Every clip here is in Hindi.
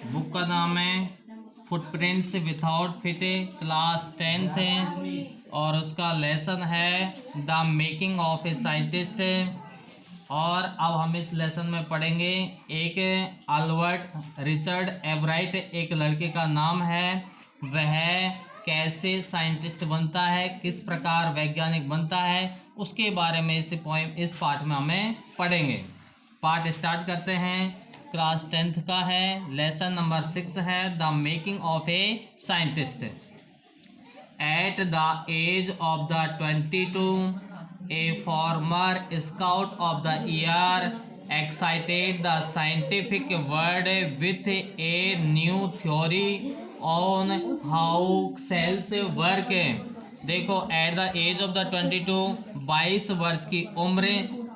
बुक का नाम है footprints without fit, class 10th है और उसका लेसन है the making of a scientist. और अब हम इस लेसन में पढ़ेंगे एक अल्बर्ट रिचर्ड एवराइट एक लड़के का नाम है, वह कैसे साइंटिस्ट बनता है, किस प्रकार वैज्ञानिक बनता है, उसके बारे में इस पार्ट में हमें पढ़ेंगे। पार्ट स्टार्ट करते हैं। क्लास 10th का है, लेसन नंबर 6 है the making of a scientist. At the age of the 22 a former scout of the year excited the scientific world with a new theory on how cells work। देखो, at the age of the 22 वर्ष की उम्र,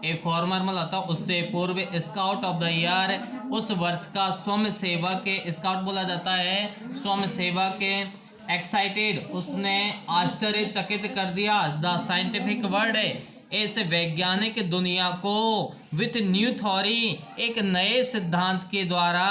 ए फॉर्मर मतलब होता उससे पूर्व, स्काउट ऑफ द ईयर उस वर्ष का स्वयं सेवक, स्काउट बोला जाता है स्वयं सेवक। एक्साइटेड उसने आश्चर्यचकित कर दिया, द साइंटिफिक वर्ल्ड इस वैज्ञानिक दुनिया को, विथ न्यू थ्योरी एक नए सिद्धांत के द्वारा,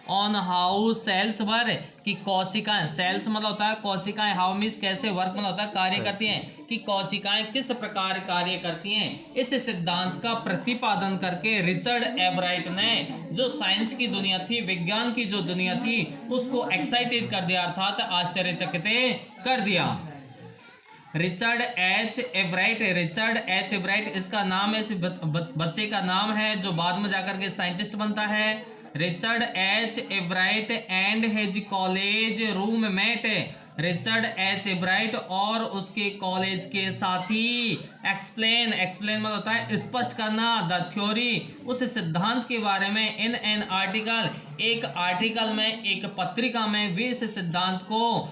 ऑन हाउ सेल्स वर्क कि कोशिकाएं, सेल्स मतलब होता है कोशिकाएं, हाउ मीन्स कैसे, वर्क मतलब होता है कार्य करती हैं, कि कोशिकाएं किस प्रकार कार्य करती हैं, इस सिद्धांत का प्रतिपादन करके रिचर्ड एवराइट ने जो साइंस की दुनिया थी, विज्ञान की जो दुनिया थी, उसको एक्साइटेड कर दिया, अर्थात आश्चर्यचकित कर दिया। रिचर्ड एच एवराइट इसका नाम है, इस बच्चे का नाम है जो बाद में जाकर के साइंटिस्ट बनता है। Richard H Ebright and his college roommate, Richard H Ebright और उसके कॉलेज के साथी, एक्सप्लेन मतलब होता है स्पष्ट करना, द थ्योरी उस सिद्धांत के बारे में, इन एन आर्टिकल एक आर्टिकल में, एक पत्रिका में वे इस सिद्धांत को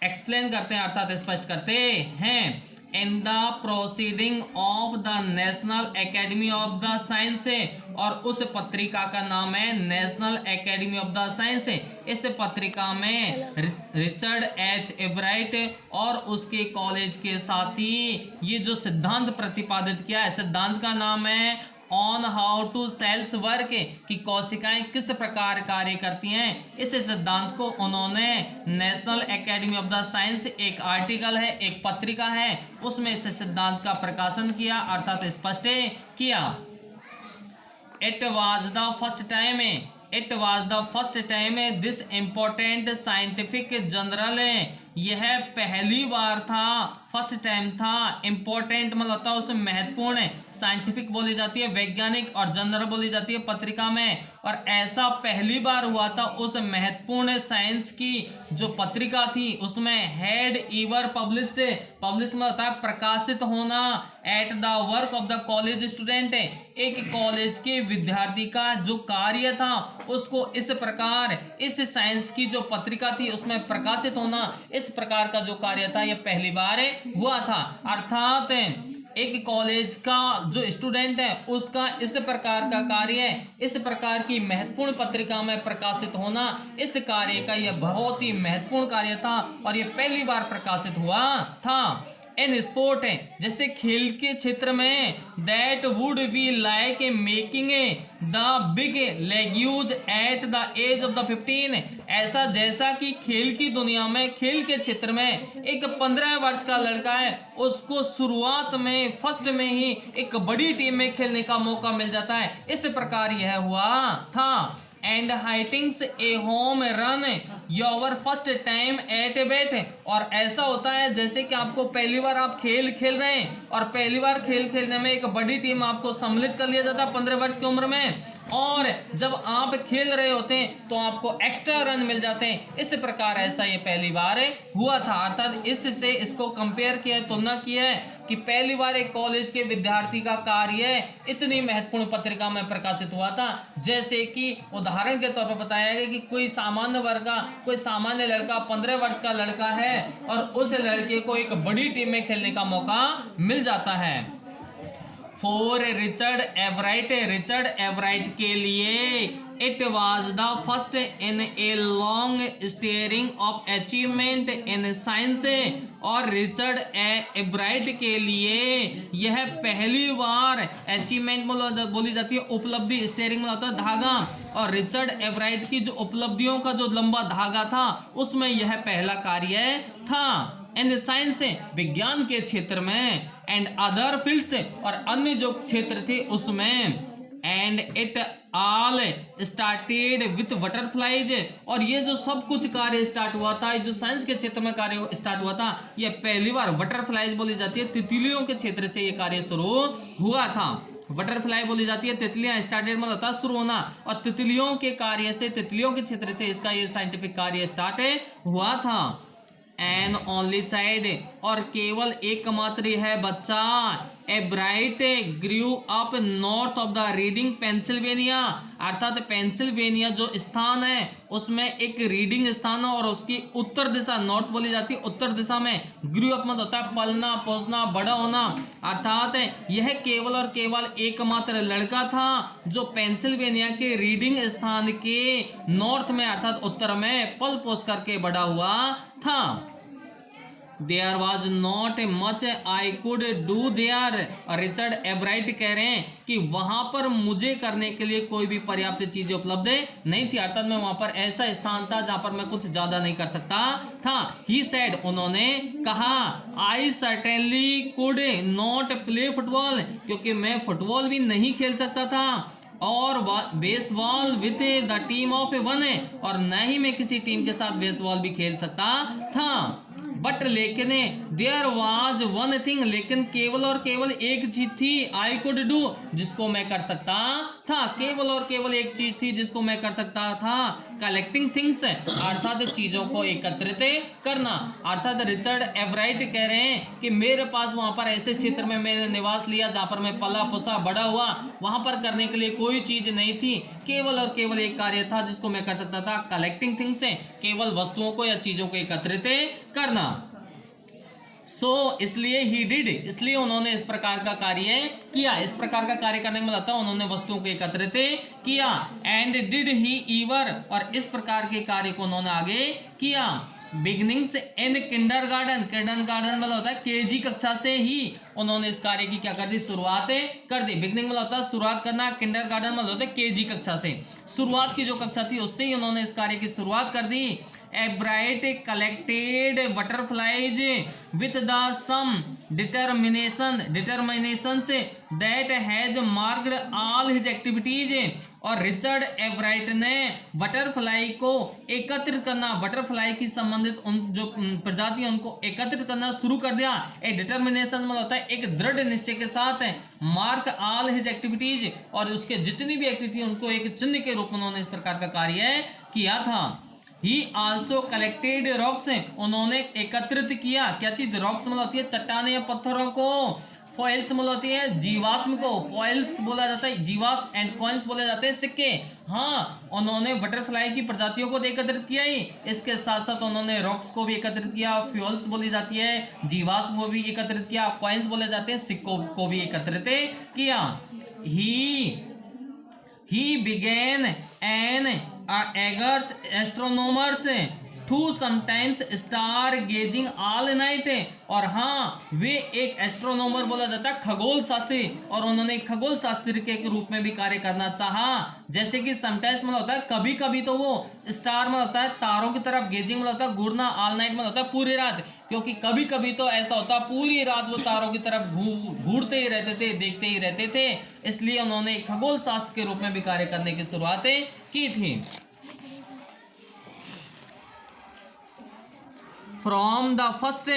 एक्सप्लेन करते हैं, अर्थात स्पष्ट करते हैं। In the proceeding of the national academy of the science, और उस पत्रिका का नाम है national academy of the science. इस पत्रिका में रिचर्ड एच एवराइट और उसके कॉलेज के साथी ये जो सिद्धांत प्रतिपादित किया है, सिद्धांत का नाम है on how to cells work कि कोशिकाएं किस प्रकार कार्य करती हैं। इस सिद्धांत को उन्होंने national academy of the science, एक आर्टिकल है, एक पत्रिका है, उसमें इस सिद्धांत का प्रकाशन किया, अर्थात स्पष्ट किया। It was the first time this important scientific journal, यह पहली बार था, फर्स्ट टाइम था, इम्पोर्टेंट मतलब होता है उसमें महत्वपूर्ण, साइंटिफिक बोली जाती है वैज्ञानिक, और जर्नल बोली जाती है पत्रिका में, और ऐसा पहली बार हुआ था उस महत्वपूर्ण साइंस की जो पत्रिका थी उसमें हैड ईवर पब्लिश्ड में होता है प्रकाशित होना, at the work of the college student एक कॉलेज के विद्यार्थी का जो कार्य था उसको इस प्रकार, इस साइंस की जो पत्रिका थी उसमें प्रकाशित होना, इस प्रकार का जो कार्य था यह पहली बार हुआ था। अर्थात एक कॉलेज का जो स्टूडेंट है उसका इस प्रकार का कार्य, इस प्रकार की महत्वपूर्ण पत्रिका में प्रकाशित होना, इस कार्य का यह बहुत ही महत्वपूर्ण कार्य था और यह पहली बार प्रकाशित हुआ था। इन स्पोर्ट है जैसे खेल के क्षेत्र में, that would be like making the big leagues at the age of the 15, ऐसा जैसा कि खेल की दुनिया में, खेल के क्षेत्र में एक 15 वर्ष का लड़का है उसको शुरुआत में फर्स्ट में ही एक बड़ी टीम में खेलने का मौका मिल जाता है, इस प्रकार यह हुआ था। And hitting a home run your first time at a bat, और ऐसा होता है जैसे कि आपको पहली बार आप खेल खेल रहे हैं और पहली बार खेल खेलने में एक बड़ी टीम आपको सम्मिलित कर लिया जाता है 15 वर्ष की उम्र में, और जब आप खेल रहे होते हैं तो आपको एक्स्ट्रा रन मिल जाते हैं, इस प्रकार ऐसा ये पहली बार हुआ था। अर्थात इससे इसको कंपेयर किया, तुलना की है कि पहली बार एक कॉलेज के विद्यार्थी का कार्य इतनी महत्वपूर्ण पत्रिका में प्रकाशित हुआ था, जैसे कि उदाहरण के तौर पर बताया गया कि कोई सामान्य वर्ग का, कोई सामान्य लड़का 15 वर्ष का लड़का है और उस लड़के को एक बड़ी टीम में खेलने का मौका मिल जाता है। फॉर रिचर्ड एवराइट के लिए It was the first in a long string of achievement in science और रिचर्ड एब्राइट के लिए यह पहली बार अचीवमेंट बोली जाती है, उपलब्धि, स्टेयरिंग में होता है धागा, और रिचर्ड एब्राइट की जो उपलब्धियों का जो लंबा धागा था उसमें यह पहला कार्य था। इन साइंस विज्ञान के क्षेत्र में, एंड अदर फील्ड्स और अन्य जो क्षेत्र थे उसमें, and it all started with butterflies, और ये जो सब कुछ कार्य स्टार्ट हुआ था, जो साइंस के क्षेत्र में कार्य स्टार्ट हुआ था, ये पहली बार बटरफ्लाइज बोली जाती है, तितलियों के क्षेत्र से ये कार्य शुरू हुआ था। बटरफ्लाई बोली जाती है, तितलियां, स्टार्टेड मतलब होता है शुरू होना, और तितलियों के कार्य से, तितलियों के क्षेत्र से इसका ये साइंटिफिक कार्य स्टार्ट हुआ था। एन ओनली चाइल्ड, और केवल एकमात्र है बच्चा, एब्राइट grew up north of the reading Pennsylvania, अर्थात पेंसिल्वेनिया जो स्थान है उसमें एक रीडिंग स्थान है, और उसकी उत्तर दिशा, नॉर्थ बोली जाती है, उत्तर दिशा में ग्रू अप मतलब होता है पलना, पोसना, बड़ा होना, अर्थात यह केवल और केवल एकमात्र लड़का था जो पेंसिल्वेनिया के रीडिंग स्थान के नॉर्थ में अर्थात उत्तर में पल पोस करके बड़ा हुआ था। There was not much I could do there, Richard एब्राइट कह रहे हैं कि वहां पर मुझे करने के लिए कोई भी पर्याप्त चीजें उपलब्ध नहीं थी, अर्थात मैं वहां पर ऐसा स्थान था जहां पर मैं कुछ ज्यादा नहीं कर सकता था। ही सेड, उन्होंने कहा, I certainly could not play football, क्योंकि मैं फुटबॉल भी नहीं खेल सकता था, और baseball with the team of one, और न ही मैं किसी टीम के साथ बेसबॉल भी खेल सकता था। बट लेकिन देयर वाज वन थिंग, लेकिन केवल और केवल एक चीज थी, आई कुड डू, जिसको मैं कर सकता था, केवल और केवल एक चीज थी जिसको मैं कर सकता था, कलेक्टिंग थिंग्स, अर्थात चीजों को एकत्रित करना। अर्थात रिचर्ड एब्राइट कह रहे हैं कि मेरे पास वहां पर ऐसे क्षेत्र में मैंने निवास लिया जहां पर मैं पला पुसा बड़ा हुआ, वहां पर करने के लिए कोई चीज नहीं थी, केवल और केवल एक कार्य था जिसको मैं कर सकता था, कलेक्टिंग थिंग्स, केवल वस्तुओं को या चीजों को एकत्रित करना। इसलिए ही डिड, इसलिए उन्होंने इस प्रकार का कार्य किया, इस प्रकार का कार्य करने में मतलब उन्होंने वस्तुओं को एकत्रित किया। एंड डिड ही ईवर, और इस प्रकार के कार्य को उन्होंने आगे किया। बिगनिंग्स इन किंडरगार्टन, किंडरगार्टन मतलब होता है केजी कक्षा से ही उन्होंने इस कार्य की क्या कर दी, शुरुआत कर दी। बिगनिंग मतलब होता है शुरुआत करना, किंडरगार्टन मतलब होता है केजी कक्षा से, शुरुआत की जो कक्षा थी उससे ही उन्होंने इस कार्य की शुरुआत कर दी। Ebright collected butterflies with the same determination से that has marked all his activities, और रिचर्ड एब्राइट ने बटरफ्लाई को एकत्रित करना, बटरफ्लाई की संबंधित उन जो प्रजाति उनको एकत्रित करना शुरू कर दिया। ए डिटर्मिनेशन मतलब होता है एक दृढ़ निश्चय के साथ, मार्क ऑल हिज एक्टिविटीज, और उसके जितनी भी एक्टिविटी उनको एक चिन्ह के रूप में उन्होंने इस प्रकार का कार्य किया था। ही आल्सो कलेक्टेड रॉक्स, उन्होंने एकत्रित किया, क्या चीज, रॉक्स मतलब होती है चट्टाने या पत्थरों को, फॉइल्स मतलब होती है जीवाश्म को, फॉइल्स बोला जाता है जीवाश्म, एंड कॉइन्स बोले जाते हैं सिक्के। हाँ, उन्होंने बटरफ्लाई की प्रजातियों को एकत्रित किया ही, इसके साथ साथ उन्होंने रॉक्स को भी एकत्रित किया, फ्यूल्स बोली जाती है, जीवाश्म को भी एकत्रित किया, कॉइन्स बोले जाते हैं सिक्कों को भी एकत्रित किया। ही बिगेन एन एगर्स astronomers too sometimes star gazing all night, और हाँ वे एक एस्ट्रोनॉमर बोला जाता है खगोल शास्त्री, और उन्होंने खगोल शास्त्री के रूप में भी कार्य करना चाहा। जैसे कि समटाइम्स में होता है कभी कभी, तो वो स्टार में होता है तारों की तरफ, गेजिंग में होता है घूरना, ऑल नाइट में होता है पूरी रात, क्योंकि कभी कभी तो ऐसा होता है पूरी रात वो तारों की तरफ घूरते ही रहते थे, देखते ही रहते थे, इसलिए उन्होंने खगोल शास्त्र के रूप में भी कार्य करने की शुरुआत की थी। From the first,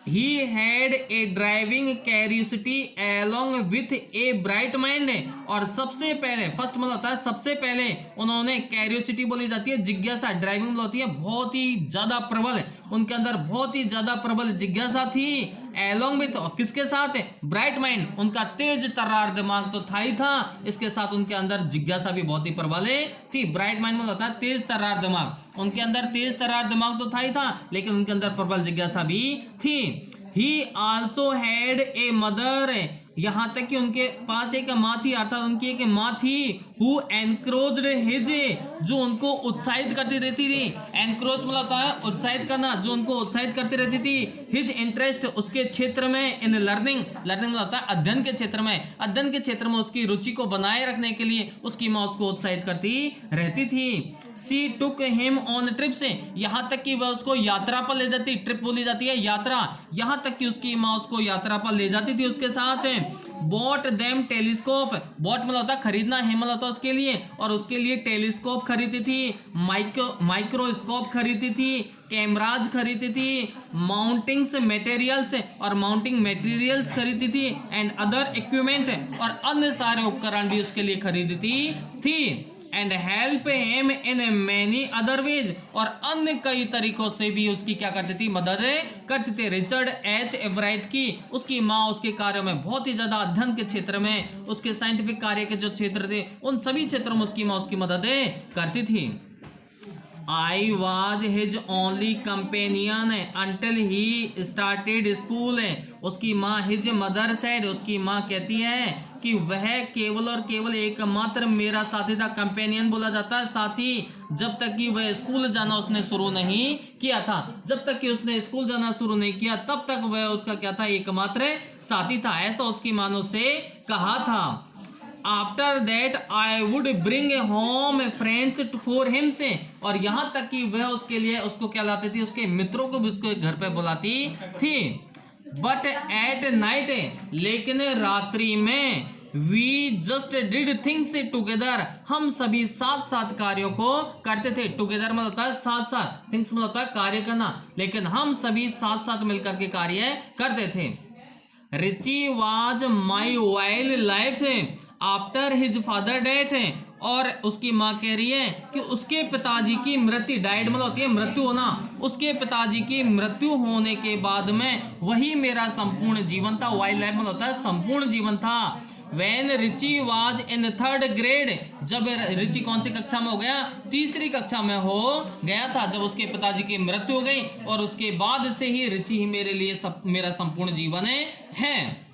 he had a driving curiosity along with a bright mind, और सबसे पहले, फर्स्ट मतलब होता है सबसे पहले, उन्होंने क्यूरियोसिटी बोली जाती है जिज्ञासा, ड्राइविंग होती है बहुत ही ज्यादा प्रबल, उनके अंदर बहुत ही ज्यादा प्रबल जिज्ञासा थी। एलोंग विथ, किसके साथ, ब्राइट माइंड, उनका तेज तर्रार दिमाग तो था ही था, इसके साथ उनके अंदर जिज्ञासा भी बहुत ही प्रबल थी। ब्राइट माइंड मतलब होता है तेज तर्रार दिमाग, उनके अंदर तेज तर्रार दिमाग तो था ही था, लेकिन उनके अंदर प्रबल जिज्ञासा भी थी। ही आल्सो हैड ए मदर, यहाँ तक कि उनके पास एक माँ थी, अर्थात उनकी एक माँ थी हु एनक्रोज्ड हिज, जो उनको उत्साहित करती रहती थी। एनक्रोज मतलब होता है उत्साहित करना, जो उनको उत्साहित करती रहती थी। हिज इंटरेस्ट, उसके क्षेत्र में। इन लर्निंग, लर्निंग मतलब होता है अध्ययन के क्षेत्र में। अध्ययन के क्षेत्र में उसकी रुचि को बनाए रखने के लिए उसकी माँ उसको उत्साहित करती रहती थी। सी टुक हिम ऑन ट्रिप्स, यहाँ तक कि वह उसको यात्रा पर ले जाती। ट्रिप बोली जाती है यात्रा, यहाँ तक कि उसकी माँ उसको यात्रा पर ले जाती थी उसके साथ। बॉट देम टेलीस्कोप, बॉट मतलब होता है खरीदना, हिम मतलब होता है उसके लिए, और उसके लिए टेलीस्कोप खरीदी थी, माइक्रोस्कोप खरीदी थी, कैमराज खरीदी थी, माउंटिंग्स मटेरियल्स और माउंटिंग मटेरियल्स खरीदी थी, एंड अदर इक्विपमेंट, और अन्य सारे उपकरण भी उसके लिए खरीदती थी। And help him in many other ways, और अन्य कई तरीकों से भी उसकी क्या करती थी, मदद करती थी। रिचर्ड एच एवराइट की, उसकी माँ उसके कार्यों में बहुत ही ज्यादा, अध्ययन के क्षेत्र में, उसके साइंटिफिक कार्य के जो क्षेत्र थे उन सभी क्षेत्रों में उसकी माँ उसकी मदद करती थी। I was his only companion until he started school, उसकी माँ हिज मदर said, उसकी माँ कहती है कि वह केवल और केवल एकमात्र मेरा साथी था। कंपेनियन बोला जाता है साथी, जब तक कि वह स्कूल जाना उसने शुरू नहीं किया था। जब तक कि उसने स्कूल जाना शुरू नहीं किया तब तक वह उसका क्या था, एकमात्र साथी था, ऐसा उसकी माँ ने उससे कहा था। After that I would bring home friends for him से, और यहाँ तक कि वह उसके लिए उसको क्या लाती थी, उसके मित्रों को भी उसको घर पे बुलाती थी। बट एट नाइट, लेकिन रात्रि में, we just did things together, हम सभी साथ साथ कार्यों को करते थे। टुगेदर में होता है साथ साथ, थिंग्स में होता है कार्य करना, लेकिन हम सभी साथ साथ मिलकर के कार्य करते थे। Richie was my wild life after his father death, और उसकी माँ कह रही है कि उसके पिताजी की मृत्यु, डाइड मतलब होती है मृत्यु होना, उसके पिताजी की मृत्यु होने के बाद में वही मेरा संपूर्ण जीवन था। वाइल्ड लाइफ मतलब होता है संपूर्ण जीवन था। When Richie was in third grade, जब रिची कौन सी कक्षा में हो गया, तीसरी कक्षा में हो गया था, जब उसके पिताजी की मृत्यु हो गई, और उसके बाद से ही रिची ही मेरे लिए मेरा संपूर्ण जीवन है।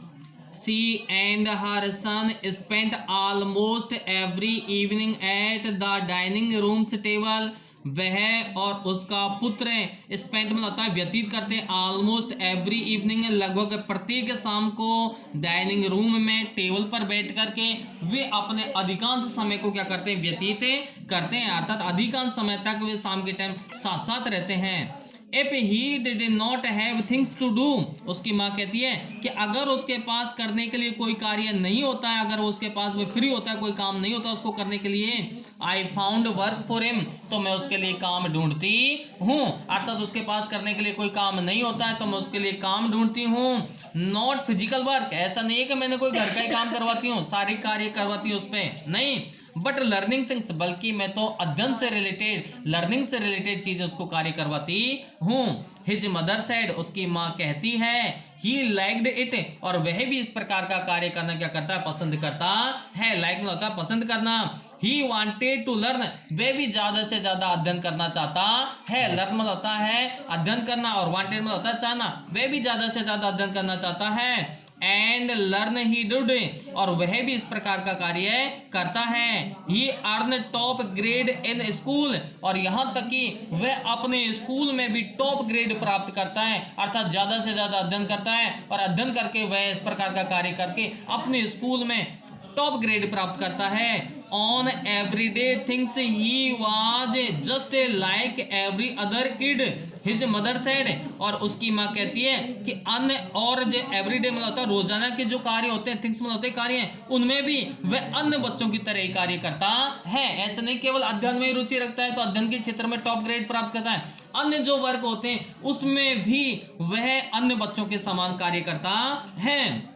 She and her son spent almost every evening at the dining room table, वह और उसका पुत्र स्पेंट में होता है व्यतीत करते, ऑलमोस्ट एवरी इवनिंग, लगभग प्रत्येक शाम को, डाइनिंग रूम में टेबल पर बैठ करके वे अपने अधिकांश समय को क्या करते हैं, व्यतीत करते हैं, अर्थात अधिकांश समय तक वे शाम के टाइम साथ साथ रहते हैं। If he did not have things to do, उसकी माँ कहती है कि अगर उसके पास करने के लिए कोई कार्य नहीं होता है, अगर उसके पास वो फ्री होता है, कोई काम नहीं होता उसको करने के लिए, I found work for him, तो मैं उसके लिए काम ढूंढती हूँ, अर्थात उसके पास करने के लिए कोई काम नहीं होता है तो मैं उसके लिए काम ढूंढती हूँ। नॉट फिजिकल वर्क, ऐसा नहीं है कि मैंने कोई घर का ही काम करवाती हूँ, सारे कार्य करवाती हूँ उस पर, नहीं, बट लर्निंग थिंग्स, बल्कि मैं तो अध्ययन से रिलेटेड, लर्निंग से रिलेटेड चीजें उसको कार्य करवाती हूँ। हिज मदर सेड, उसकी माँ कहती है, ही लाइक्ड इट, और वह भी इस प्रकार का कार्य करना क्या करता है, पसंद करता है। लाइक में होता है पसंद करना। ही वांटेड टू लर्न, वह भी ज्यादा से ज्यादा अध्ययन करना चाहता है। लर्न में होता है अध्ययन करना, और वांटेड में होता है चाहना, वह भी ज्यादा से ज्यादा अध्ययन करना चाहता है। एंड लर्न ही डिड, और वह भी इस प्रकार का कार्य करता है। He earn top grade in school, और यहाँ तक कि वह अपने स्कूल में भी टॉप ग्रेड प्राप्त करता है, अर्थात ज्यादा से ज्यादा अध्ययन करता है, और अध्ययन करके वह इस प्रकार का कार्य करके अपने स्कूल में टॉप ग्रेड प्राप्त करता है। On everyday things he was just like every other kid, his mother said, और उसकी माँ कहती है कि अन्य और जो एवरीडे में होता है रोजाना के जो कार्य होते हैं, थिंग्स में होते हैं कार्य, उनमें भी वह अन्य बच्चों की तरह ही कार्य करता है। ऐसे नहीं केवल अध्ययन में ही रुचि रखता है तो अध्ययन के क्षेत्र में टॉप ग्रेड प्राप्त करता है, अन्य जो वर्क होते हैं उसमें भी वह अन्य बच्चों के समान कार्य करता है।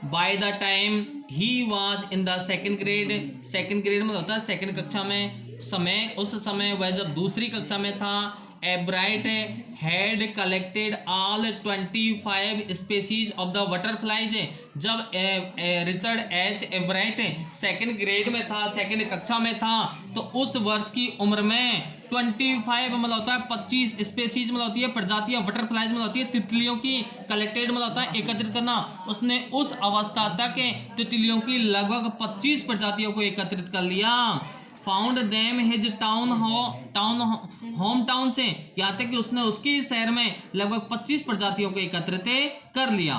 By the time he was in the second grade, second grade में होता है सेकंड कक्षा में, उस समय वह जब दूसरी कक्षा में था, Ebright had collected all 25 species of the butterflies. जब Richard H Ebright second grade में था, सेकंड कक्षा में था, तो उस वर्ष की उम्र में 25 मतलब होता है 25 स्पीसीज मतलब होती है प्रजातियां बटरफ्लाइज मतलब होती है तितलियों की, कलेक्टेड मतलब होता है एकत्रित करना। उसने उस अवस्था तक तितलियों की लगभग 25 प्रजातियों को एकत्रित कर लिया। Found them his home town से, यहाँ तक कि उसने उसके शहर में लगभग 25 प्रजातियों को एकत्रित कर लिया।